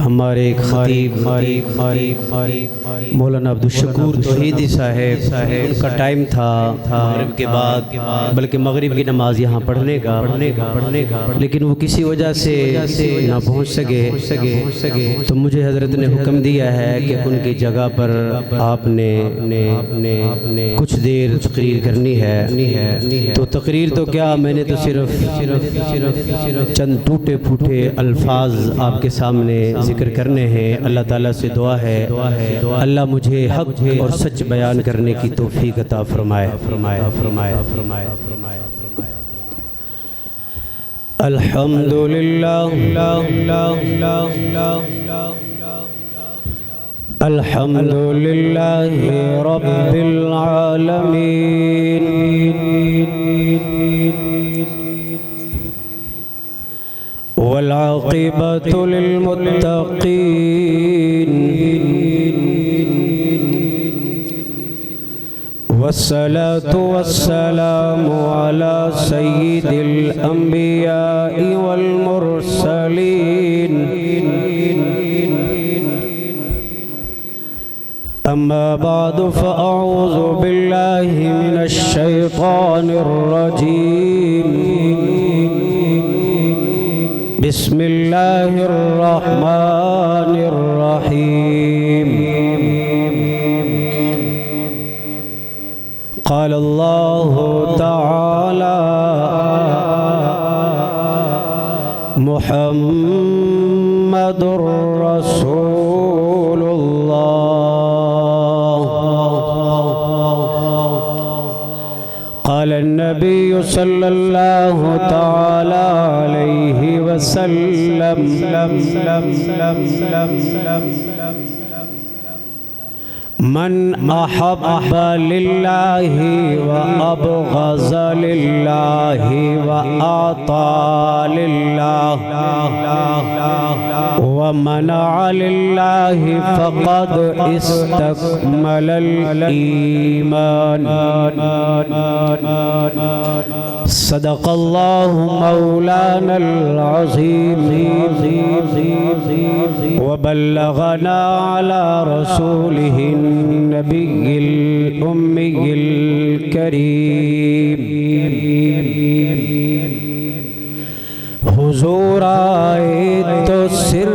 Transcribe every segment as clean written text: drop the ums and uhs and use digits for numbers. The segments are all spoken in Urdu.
ہمارے خطیب مولانا عبدالشکور توحیدی صاحب ان کا ٹائم تھا مغرب کے بعد، بلکہ مغرب کی نماز یہاں پڑھنے کا، لیکن وہ کسی وجہ سے نہ پہنچ سکے، تو مجھے حضرت نے حکم دیا ہے کہ ان کی جگہ پر آپ نے کچھ دیر تقریر کرنی ہے۔ تو تقریر تو کیا، میں نے تو صرف چند ٹوٹے پھوٹے الفاظ آپ کے سامنے ذکر کرنے ہیں۔ اللہ تعالیٰ سے دعا ہے اللہ مجھے حق اور سچ بیان کرنے کی توفیق عطا فرمائے۔ الحمدللہ الحمدللہ رب العالمین، والعاقبۃ للمتقین، والصلاة والسلام على سید الانبیاء والمرسلین، اما بعد فاعوذ باللہ من الشیطان الرجیم، بسم اللہ الرحمن الرحیم۔ قال اللہ تعالی محمد رسول اللہ، قال النبی صلی اللہ تعالی علیہ وسلم، من احب للہ وابغض للہ واعطى للہ ومنع للہ فقد استکمل الایمان۔ صدق اللہ مولانا العظیم وبلغنا على رسوله النبی الأمی الکریم۔ حضور آئے تو سر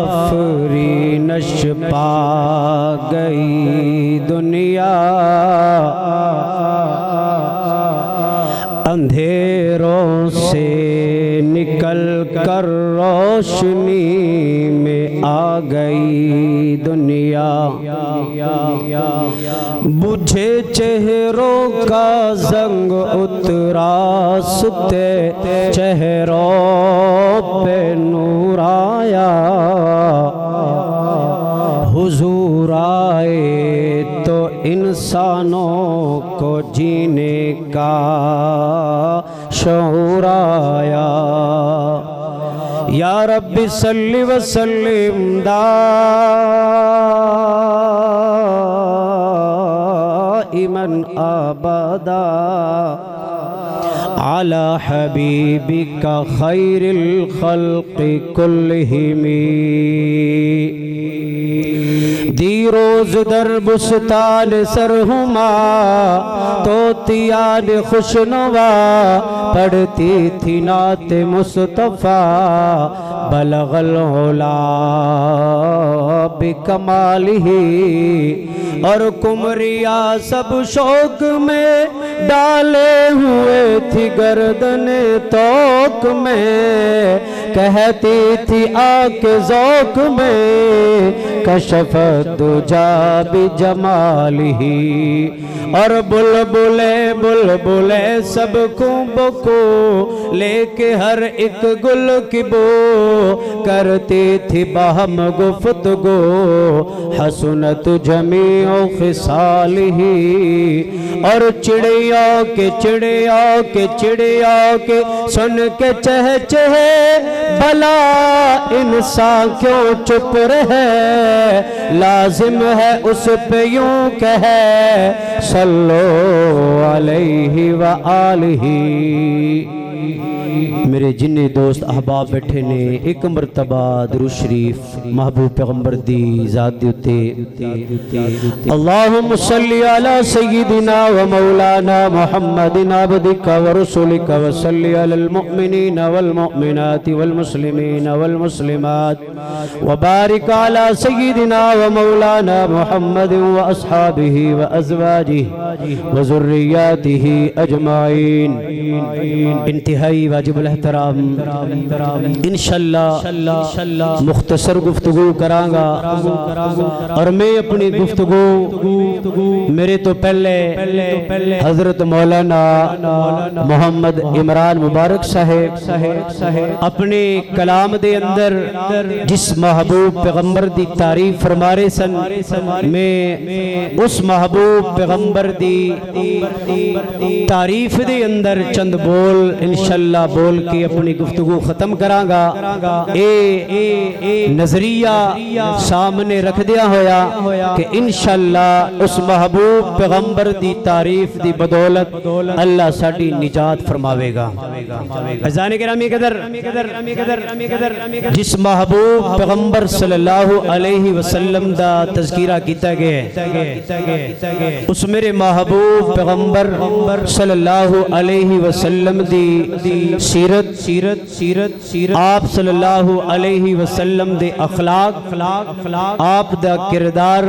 آفرینش پا گئی دنیا، اندھیروں سے نکل کر روشنی میں آ گئی دنیا، بجھے چہروں کا زنگ اترا، ستے چہروں پہ نور آیا، حضور آئے تو انسانوں کو جینے کا شعور آیا۔ یا رب صلی وسلم دائما ابدا علی حبیبک خیر الخلق کلہم۔ دی روز در بستان سرہما، طوطیان خوشنوا پڑھتی تھی نعت مصطفیٰ، بلغ العلا بکمالہ، اور کمریا سب شوق میں ڈالے ہوئے تھی گردن توق میں، کہتی تھی آ کے ذوق میں کشفت دجا بجمالہ، اور بلبلے سب کو بکو لے کے ہر ایک گل کی بو کرتی تھی باہم گفتگو، حسنت جمیع خصالہ، اور چڑیا کے سن کے چہچہے بلا انسان کیوں چپ رہے لازم ہے اس پہ یوں کہے صلو علیہ وآلہ میرے جنہیں دوست احباب بیٹھے نے ایک مرتبہ درود شریف محبوب پیغمبر دی ذات دیتے اللہم صلی علی سیدنا و مولانا محمد عبدک و رسولک و صلی علی المؤمنین والمؤمنات والمسلمین والمسلمات و بارک علی سیدنا و مولانا محمد و اصحابہ و ازواجہ و ذریاتہ اجمعین انتہائی واجب الاحترام انشاءاللہ مختصر گفتگو کرانگا اور میں اپنی گفتگو میرے تو پہلے حضرت مولانا محمد عمران مبارک صاحب اپنے کلام دے اندر جس محبوب پیغمبر دی تعریف فرمارے سن میں اس محبوب پیغمبر دی تعریف دے اندر چند بول انشاءاللہ بول کے اپنی گفتگو ختم کرانگا نظریہ سامنے رکھ دیا ہویا کہ انشاءاللہ اس محبوب پیغمبر دی تعریف دی بدولت اللہ ساڑی نجات فرماوے گا عزیزان گرامی قدر جس محبوب پیغمبر صلی اللہ علیہ وسلم دا تذکیرہ کیتا گئے اس میرے محبوب پیغمبر صلی اللہ علیہ وسلم دی سیرت آپ صلی اللہ علیہ وسلم دے اخلاق آپ دا کردار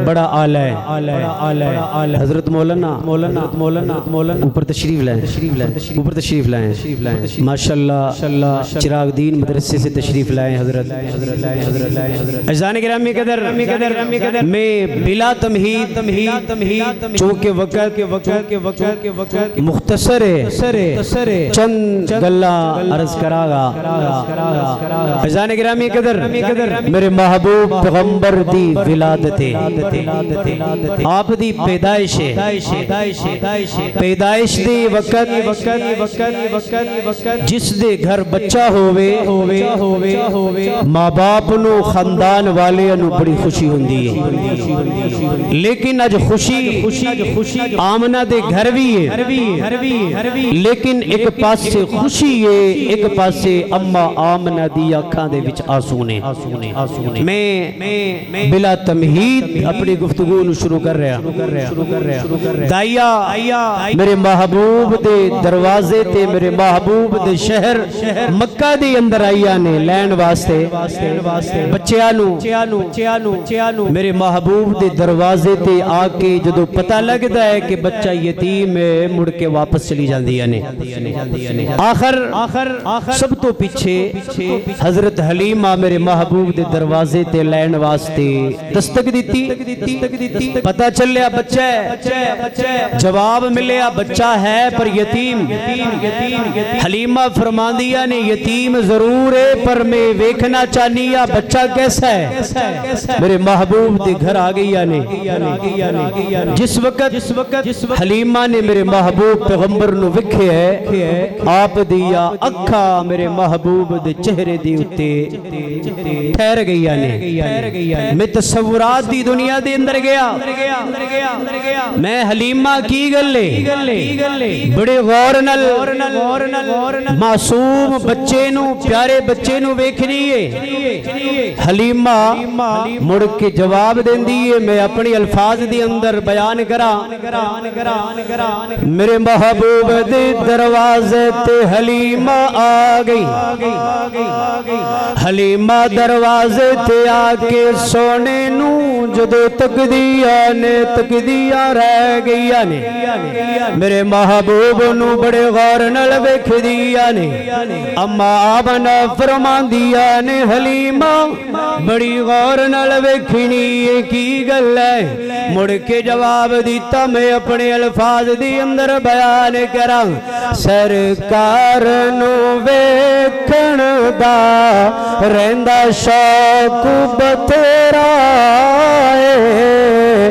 بڑا اعلی ہے حضرت مولانا اوپر تشریف لائیں ماشاءاللہ چراغ دین مدرسے سے تشریف لائیں حضرت عزیزان گرامی قدر میں بلا تمہید چونکہ وقت مختصر ہے چند گلہ عرض کراغا عزیزان گرامی قدر میرے محبوب پیغمبر دی ولادت آپ دی پیدائش دی وقت جس دے گھر بچہ ہوئے ماں باپ نو خاندان والے نو بڑی خوشی ہوندی ہے لیکن اج خوشی آمنہ دے گھر بھی ہے لیکن ایک پاس سے خوشی ہے ایک پاس سے اما آمنہ دی اکھاں دے وچ آسونے میں بلا تمہید اپنی گفتگو نو شروع کر رہا دائیا میرے محبوب دے دروازے تے میرے محبوب دے شہر مکہ دے اندر آئیا نے لین واسطے بچیانو میرے محبوب دے دروازے تے آکے جدو پتہ لگتا ہے کہ بچہ یتیم ہے مڑ کے واپس چلی جاندی ہے آخر سب تو پیچھے حضرت حلیمہ میرے محبوب دے دروازے تے لین واسطے دستک دیتی پتہ چل لیا بچہ ہے جواب ملیا بچہ ہے پر یتیم حلیمہ فرماندیا نے یتیم ضرور ہے پر میں ویکھنا چاہنیا بچہ کیسا ہے میرے محبوب دے گھر آگیا نے جس وقت حلیمہ نے میرے محبوب پیغمبر نو وکھے ہے آپ دیا اکھا میرے محبوب دے چہرے دی اتے ٹھہر گیا نے میں تصورات دی دنیا دے اندر گیا میں حلیمہ کی گلے بڑے غور نل معصوم بچے نو پیارے بچے نو ویکھنی ہے حلیمہ مڑ کے جواب دین دیئے میں اپنی الفاظ دی اندر بیان کرا میرے محبوب دے دروازے تے حلیمہ آ گئی حلیمہ دروازے تے آکے سونے نو جدو تک دیا رہ گیا نے میرے محبوب نو بڑے غور نل ویکھ دیا نے اما آبنا فرمان دیا نے حلیمہ بڑی غور نل ویکھنی کی گل ہے مڑ کے جواب دیتا میں اپنے الفاظ دی اندر بیان کراں سرکار نو ویکھن دا رہندا شوق بتھیرا ہے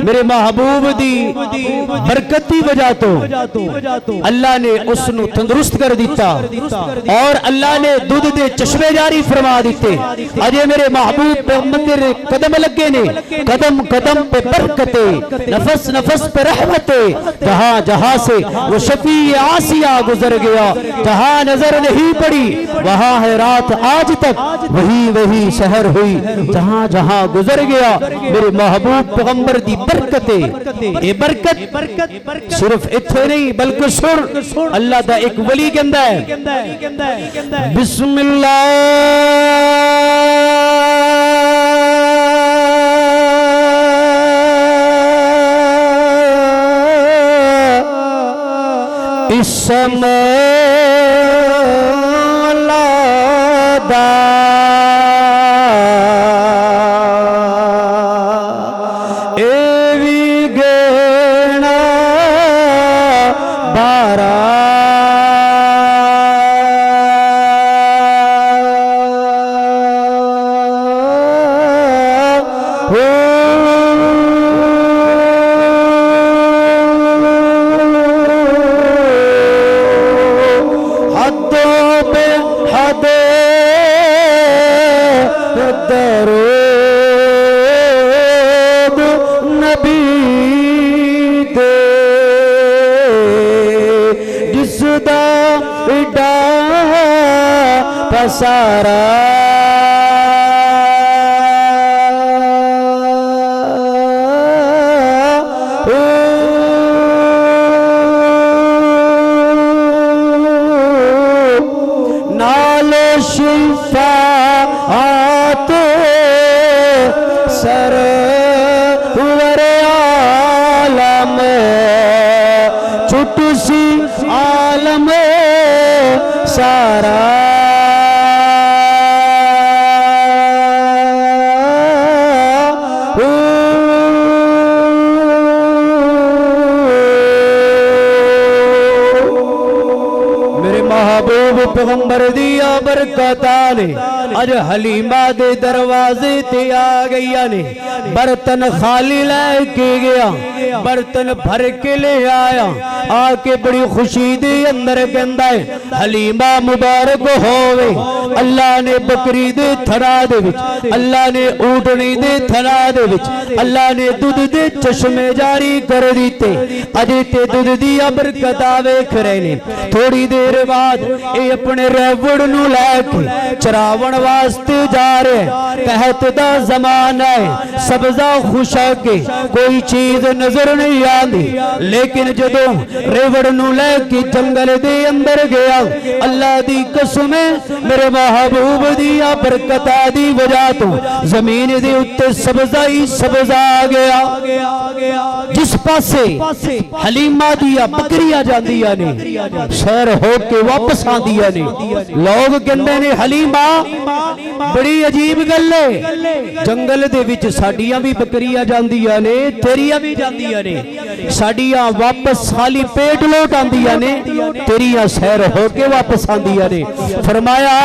میرے محبوب دی برکت دی وجہ تو اللہ نے اس نو تندرست کر دیتا اور اللہ نے دودھ دے چشمے جاری فرما دیتے اجے میرے محبوب پیغمبر دے قدم لگے نے قدم قدم پہ برکتے نفس نفس پہ رحمتے جہاں جہاں سے وہ شفیع آسیہ گزر گیا جہاں نظر نہیں پڑی وہاں ہے رات آج تک وہی وہی شہر ہوئی جہاں جہاں گزر گیا میرے محبوب پیغمبر دی برکتے یہ برکت صرف اتھے نہیں بلکہ سر اللہ دا ایک ولی کہندا ہے بسم اللہ اسم لدا ایوی گینا بارا درود نبی دے جس دا اڈا پسارا نالے شفاعت سرور عالم چھٹ سی عالم سارا میرے محبوب پیغمبر دیا برکتانے اج حلیمہ دے دروازے تے آ گئی نے برتن خالی لے کے گیا برتن بھر کے لے آیا آ کے بڑی خوشی دے اندر کہندا ہے حلیمہ مبارک ہووے اللہ نے بکری دے تھنا دے وچ اللہ نے اونٹنی دے تھنا دے وچ اللہ نے دودھ دے چشمے جاری کر دیتے اجے تے دودھ دی برکت ویکھ رہے نے تھوڑی دیر بعد اے اپنے ریوڑ نو لے کے چراون واسطے جا رہے قحط دا زمانہ ہے سبزہ خشک کوئی چیز نظر نہیں آندی لیکن جدوں ریوڑ نو لے کے جنگل دے اندر گیا اللہ دی قسم میرے محبوب دی برکتہ دی وجہ تو زمین دے اتے سبزہ ہی سبزہ آ گیا جس پاسے حلیمہ دیا بکریاں جاندیاں نے سیر ہو کے واپس آندیاں نے لوگ کہندے نے حلیمہ بڑی عجیب گل ہے جنگل دے وچ ساڈیاں بھی بکریاں جاندیاں نے تیریاں بھی جاندیاں نے ساڈیاں واپس خالی پیٹ لوٹ آندیاں نے تیریاں سیر ہو کے واپس آندیاں نے فرمایا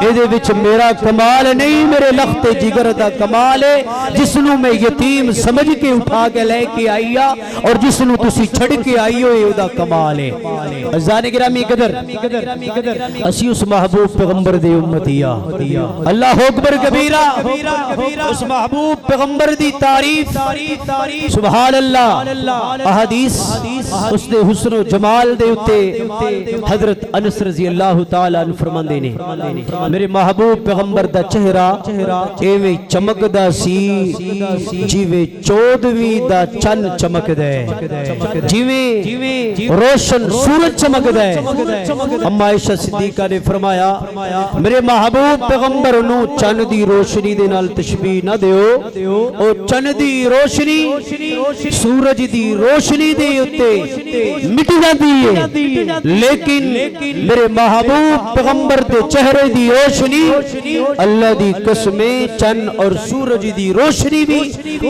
اے دے وچ میرا کمال نہیں میرے لخت جگر دا کمال ہے جس نو میں یتیم سمجھ کے اٹھا کے لے کے آئیا اور جس نو تسی چھڑ کے آئی ہوئے او دا کمال ہے عزیزان گرامی قدر اسی اس محبوب پیغمبر دے امتیا اللہ اکبر کبیرہ اس محبوب پیغمبر دی تعریف سبحان اللہ احادیث اس دے حسن و جمال دے اتے حضرت انس رضی اللہ تعالیٰ عنہ فرماندے نے میرے محبوب پیغمبر دا چہرہ ایویں چمک دا سی جیویں چودویں دا چن چمک دے جیویں روشن سورج چمک دے اما عائشہ صدیقہ نے فرمایا میرے محبوب پیغمبر نو چن دی روشنی دے نال تشبیہ نہ دیو او چن دی روشنی سورج دی روشنی دے اتے مٹ جاتی ہے، لیکن میرے محبوب پیغمبر دے چہرے دی روشنی اللہ دی قسمیں چن اور سورج دی روشنی بھی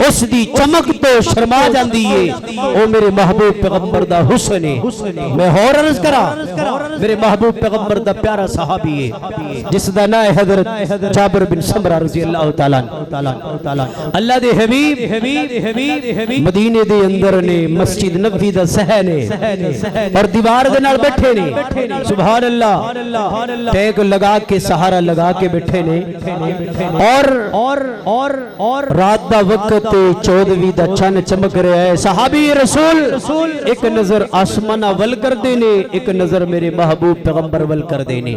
اس دی چمک تو شرما جاندی ہے۔ او میرے محبوب پیغمبر دا حسن ہے۔ میں اور عرض کرا میرے محبوب پیغمبر دا پیارا صحابی ہے جس دا نام ہے حضرت جابر بن سمرہ رضی اللہ تعالیٰ اللہ دے حبیب مدینے دے اندر نے مسجد نبوی دا صحن ہے اور دیوار دے نال بیٹھے نے، سبحان اللہ، ٹیک لگا کے سہارا لگا کے بیٹھے نے، اور رات دا وقت 14ویں دا چن چمک رہا ہے۔ صحابی رسول ایک نظر آسمان ول کر دینے، ایک نظر میرے محبوب پیغمبر ول کر دینے۔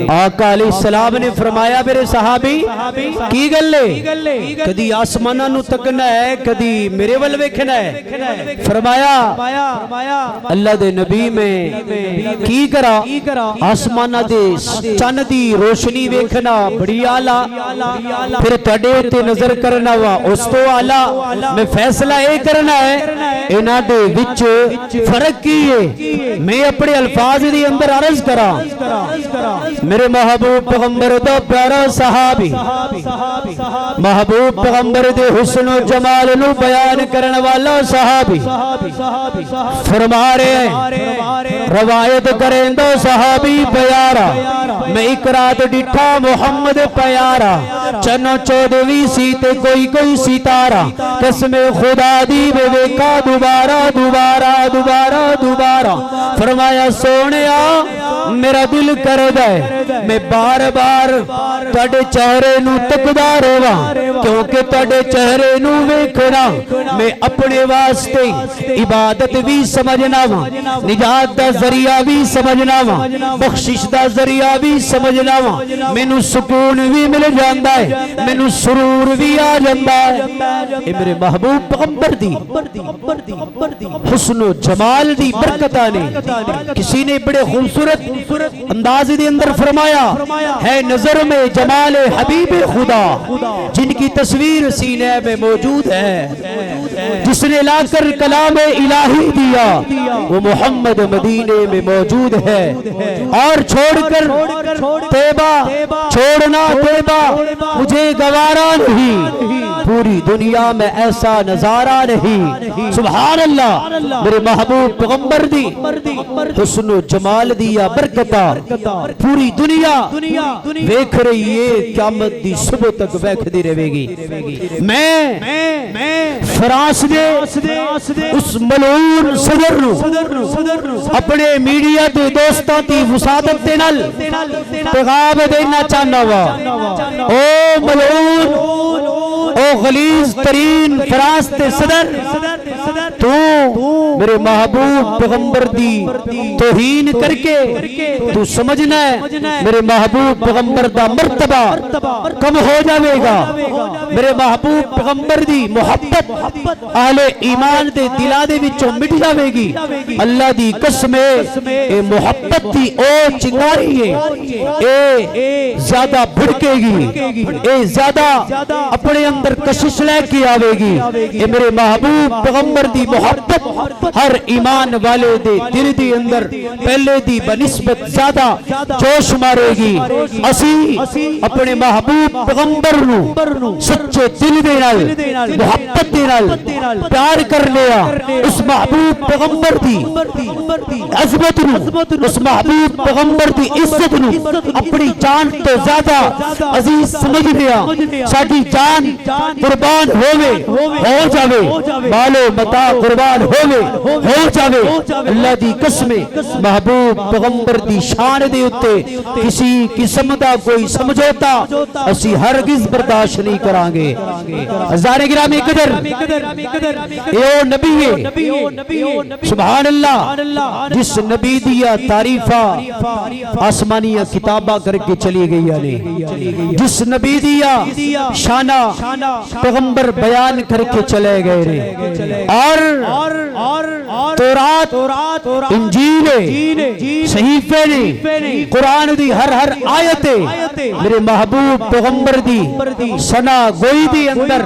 آقا علیہ السلام نے فرمایا میرے صحابی کی گلے کدی آسمانہ نو تکنا ہے کدی میرے ول ویکھنا ہے؟ فرمایا اللہ دے نبی میں کی کرا آسمانہ دے چن دی روشنی ویکھنا بڑی آلہ، پھر تڑے تے نظر کرنا وا اس تو آلہ، میں فیصلہ اے کرنا ہے انہاں دے وچ فرق کی ہے۔ میں اپنے الفاظ دی اندر عرض کرا میرے محبوب پیغمبر دا پیارا صحابی محبوب پیغمبر دے حسن و جمال نو بیان کرنے والا صحابی فرما رہے ہیں، روایت کریں دو صحابی پیارا میں ایک رات ڈٹھا محمد پیارا چنو 14ویں سیتے کوئی ستارہ قسم خدا دی بے ویکا دوبارہ فرمایا سونیا میرا دل کر دے میں بار بار تڑے چہرے نو تکدا رہا کیونکہ تڑے چہرے نو ویکھنا میں اپنے واسطے عبادت بھی سمجھنا وا، نجات دا ذریعہ بھی سمجھنا وا، بخشش دا ذریعہ بھی سمجھنا وا، مینوں سکون بھی مل جاندا ہے، مینوں سرور بھی آ جاندا ہے۔ اے میرے محبوب پیغمبر دی حسن و جمال دی برکتاں نے کسی نے بڑے خوبصورت انداز دے اندر فرمایا ہے نظر میں جمال حبیب خدا جن کی تصویر سینے میں موجود ہے، جس نے لا کر کلام الہی دیا وہ محمد مدینے میں موجود ہے، اور چھوڑ کر طیبہ چھوڑنا طیبہ مجھے گوارا نہیں، پوری دنیا میں ایسا نظارہ نہیں۔ سبحان اللہ، میرے محبوب پیغمبر دی حسن و جمال دیا برکتا پوری دنیا ویکھ رہی ہے، قیامت دی صبح تک ویکھ دی رہے گی۔ میں فرانس دے اس ملعون صدر نو اپنے میڈیا دے دوستاں دی وسادت دے نال پیغام دینا چاہنا وا، او ملعون او غلیظ ترین فرانس دے صدر، تو میرے محبوب پیغمبر دی توہین کر کے تو سمجھنا ہے میرے محبوب پیغمبر دا مرتبہ کم ہو جاوے گا، میرے محبوب پیغمبر دی محبت اہل ایمان دے دلاں دے وچوں مٹ جاوے گی۔ اللہ دی قسم اے محبت دی او چنگاری ہے، اے زیادہ بھڑکے گی، اے زیادہ اپنے اندر کشش لے کے آوے گی۔ اے میرے محبوب پیغمبر دی محبت ہر ایمان والے دے دل دی اندر پہلے دی بنسبت زیادہ جوش مارے گی۔ اسی اپنے محبوب پیغمبر نو سچے دل دے نال محبت دے نال پیار کر لیا، اس محبوب پیغمبر دی عظمت نو، اس محبوب پیغمبر دی عزت نو اپنی جان تو زیادہ عزیز سمجھ لیا۔ ساڈی جان قربان ہووے ہو جاوے، مالو متا قربان ہووے ہو جاوے، اللہ دی قسم محبوب پیغمبر دی شان دے اتے کسی قسم دا کوئی سمجھوتا اسی ہرگز برداشت نہیں کران گے۔ ہزار گرامی قدر اے او نبی ہے، سبحان اللہ، جس نبی دیا تعریفہ آسمانیہ کتابہ کر کے چلی گئی نے، جس نبی دیا شانہ پیغمبر بیان کر کے چلے گئے نے، اور تورات انجیل صحیفے نے قرآن دی ہر آیت میرے محبوب پیغمبر دی سنا گوئی دی اندر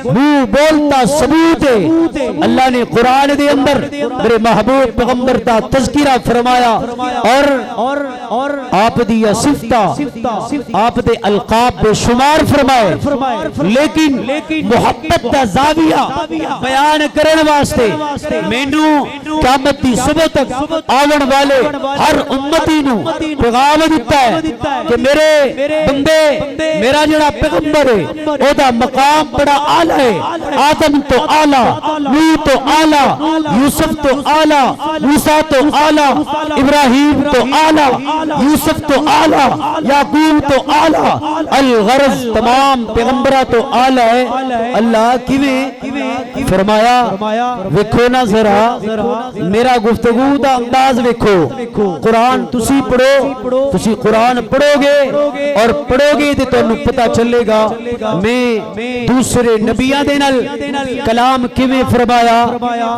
منہ بولتا ثبوت ہے اللہ نے قرآن دے اندر میرے محبوب پیغمبر دا تذکرہ فرمایا اور آپ دی صفتہ آپ دے القاب بے شمار فرمائے لیکن محبت دا زاویہ بیان کرن واسطے مینوں قیامت دی صبح تک آون والے ہر امتی نو پیغام دیتا ہے کہ میرے بندے میرا جڑا پیغمبر ہے او دا مقام بڑا اعلیٰ ہے آدم تو اعلیٰ نوح تو اعلیٰ یوسف تو اعلیٰ موسیٰ تو اعلیٰ ابراہیم تو اعلیٰ یوسف تو اعلیٰ یعقوب تو اعلیٰ الغرض تمام پیغمبرہ تو اعلیٰ ہے اللہ کیویں فرمایا ویکھو نا ذرا میرا گفتگو دا انداز ویکھو قرآن تسی پڑھو تسی قرآن پڑھو گے اور پڑھو گے تو تانوں پتہ چلے گا میں دوسرے نبیاں دے نال کلام کیویں فرمایا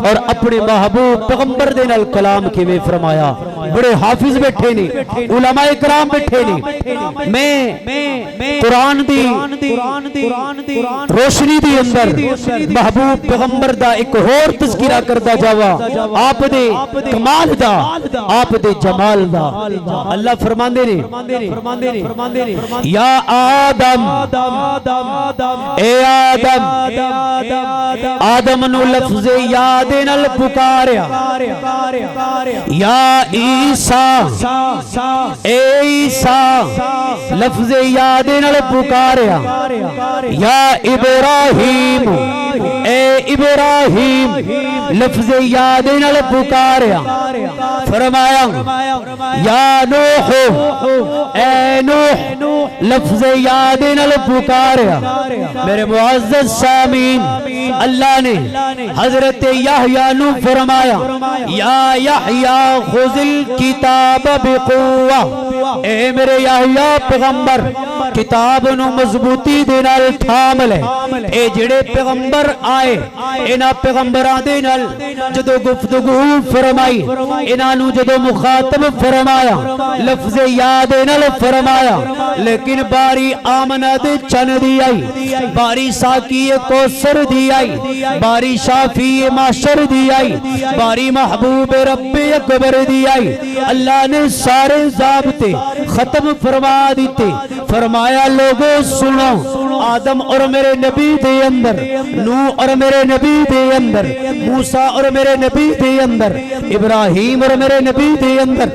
اور اپنے محبوب پیغمبر دے نال کلام کیویں فرمایا بڑے حافظ بیٹھے نے علماء کرام بیٹھے نے میں قرآن دی روشنی دی اندر محبوب پیغمبر دا ایک اور تذکرہ کردا جاوا آپ دے کمال دا آپ دے جمال دا اللہ فرماندے نے یا آدم اے آدم نو لفظ یاد نال پکاریا یا عیسیٰ اے عیسیٰ لفظ یاد نال پکاریا یا ابراہیم اے ابراہیم لفظ یاد نال پکاریا فرمایا یا نوح اے نوح لفظ یاد نال پکاریا میرے معزز سامین اللہ نے حضرت یحییٰ نو فرمایا یا یحییٰ خذ الکتاب بقوہ اے میرے یحییٰ پیغمبر کتاب نو مضبوطی دے نال تھام لے اے جڑے پیغمبر آئے انہاں پیغمبراں دے نال جدو گفتگو فرمائی انہاں نو جدو مخاطب فرمایا لفظ یاد نال فرمایا لیکن باری آمنہ دے چن دی آئی باری ساکی کوثر دی آئی باری شافی معاشر دی آئی باری محبوب رب اکبر دی آئی اللہ نے سارے ضابطے ختم فرما دیتے فرمایا لوگوں سنو آدم اور میرے نبی دے اندر نوح اور میرے نبی دے اندر موسیٰ اور میرے نبی دے اندر ابراہیم اور میرے نبی دے اندر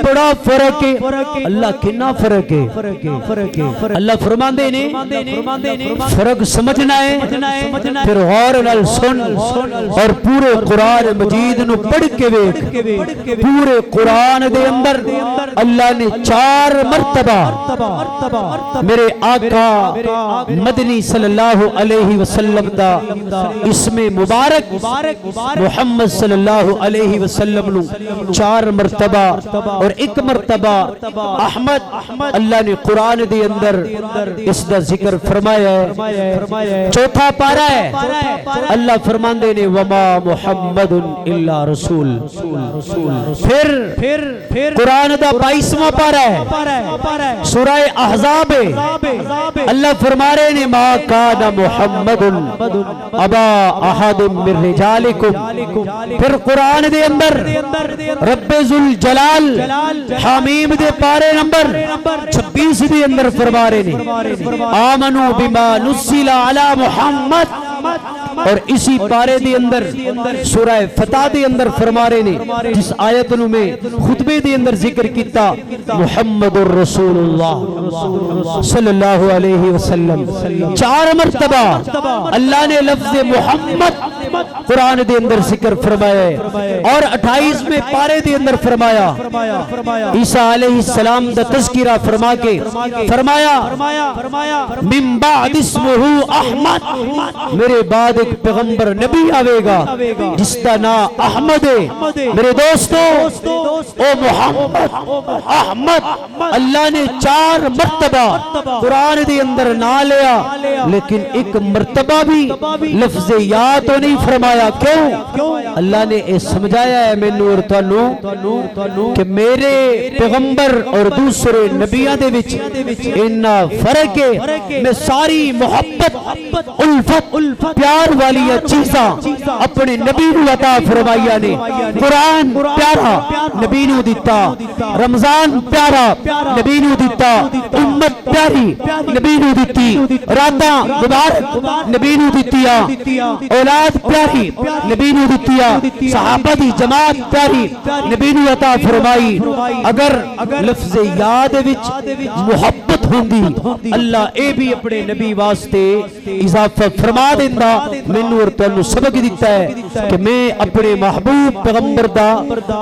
بڑا فرق ہے اللہ کنا فرق ہے اللہ فرماندے نے فرق سمجھنا ہے پھر غور نال سن اور پورے قرآن مجید نو پڑھ کے ویکھ پورے قرآن دے اندر اللہ نے 4 مرتبہ میرے آقا مدنی صلی اللہ علیہ وسلم دا اسم مبارک محمد صلی اللہ علیہ وسلم نو 4 مرتبہ اور 1 مرتبہ احمد اللہ نے قرآن دے اندر اس دا ذکر فرمایا ہے چوتھا پارا ہے اللہ فرماندے نے وما محمد الا رسول پھر قرآن دا 22واں پارا ہے سورہ احزاب اللہ فرما رہے نے ما کان محمد ابا احد من رجالکم پھر قرآن دے اندر رب ذوالجلال حمیم دے پارے نمبر 26 دے اندر فرما رہے نے آمنوا بما نزل علی محمد اور اسی پارے دے اندر سورہ فتح دے اندر فرما رہے نے جس آیت نو میں خطبے دے اندر ذکر کیتا محمد الرسول اللہ صلی اللہ علیہ وسلم 4 مرتبہ اللہ نے لفظ محمد قرآن دے اندر ذکر فرمایا ہے اور 28 میں پارے دے اندر فرمایا عیسیٰ علیہ السلام دا تذکرہ فرما کے فرمایا من بعد اسمہ احمد میرے بعد ایک پیغمبر نبی آوے گا جس کا نام احمد ہے میرے دوستو او محمد احمد اللہ نے 4 مرتبہ قرآن دے اندر نہ لیا لیکن 1 مرتبہ بھی لفظ یا تو نہیں فرمایا کیوں؟ اللہ نے یہ سمجھایا ہے مینوں اور تانوں کہ میرے پیغمبر اور دوسرے نبیاں دے وچ اتنا فرق ہے، میں ساری محبت الفت پیار والی چیزاں اپنے نبی نو عطا فرمائیا نے۔ قرآن پیارا نبی نو دیتا، رمضان پیارا نبی نو دیتا، امت پیاری نبی نو دیتی، راتاں مبارک نبی نو دیتیا، اولاد پیاری نبی نو دیتیا، صحابہ دی جماعت پیاری نبی نو عطا فرمائی۔ اگر لفظ یاد وچ محبت ہوندی اللہ اے بھی اپنے نبی واسطے اضافہ فرما دیندا۔ مینوں اور تانوں سبق دیتا ہے کہ میں اپنے محبوب پیغمبر دا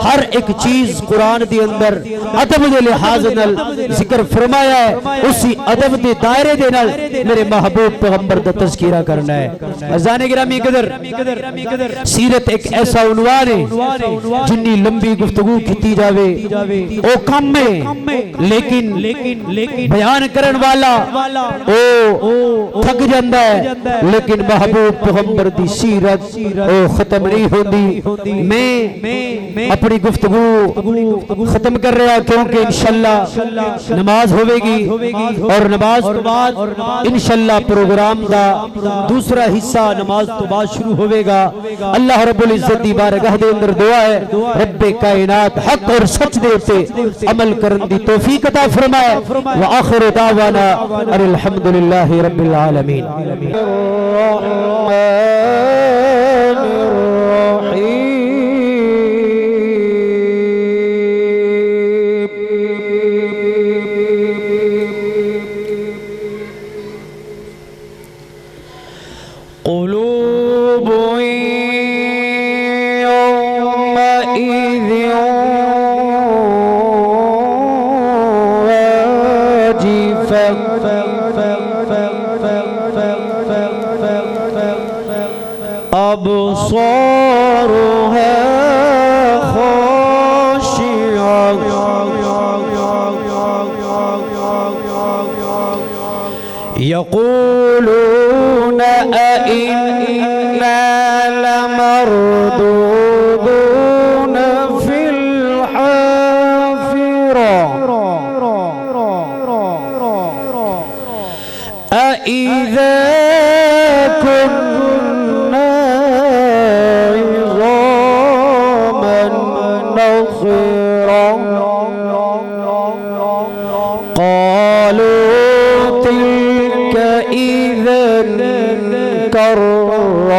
ہر ایک چیز قرآن دی اندر ادب دے لحاظ نال ذکر فرمایا ہے، اسی ادب دے دائرے دے نال میرے محبوب پیغمبر دا تذکرہ کرنا ہے۔ عزیزان گرامی قدر، سیرت ایک ایسا عنوان ہے جنی لمبی گفتگو کیتی جاوے او کم ہے، لیکن بیان کرن والا او تھک جاندا ہے، لیکن محبوب پیغمبر دی سیرت او ختم نہیں ہوندی۔ میں اپنی گفتگو ختم کر رہا کیونکہ انشاءاللہ نماز ہوئے گی اور نماز تو بعد انشاءاللہ پروگرام دا دوسرا حصہ نماز تو بعد شروع ہوئے گا۔ اللہ رب العزت دی بارگاہ دے اندر دعا ہے رب کائنات حق اور سچ دے تے عمل کرن دی توفیق عطا فرمائے۔ وآخر دعوانا الحمدللہ رب العالمین۔ قلوب يومئذ واجفة أبصارها خاشعة يقولون أئنا لمردودون في الحافرة أئذا كنا عظاما نخرة قالوا تلك إذا كرة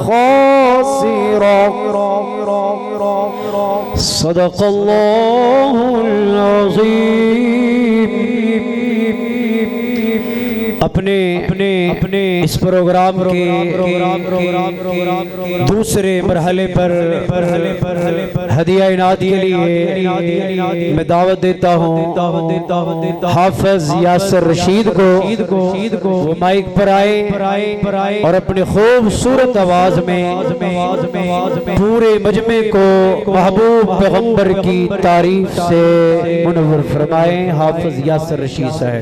خاسرة۔ صدق الله العظيم۔ اپنے اس پروگرام کے دوسرے مرحلے پر ہدیہ عنایت کے لیے میں دعوت دیتا ہوں حافظ یاسر رشید کو، وہ مائک پر آئے اور اپنے خوبصورت آواز میں پورے مجمع کو محبوب پیغمبر کی تعریف سے منور فرمائیں۔ حافظ یاسر رشید صاحب۔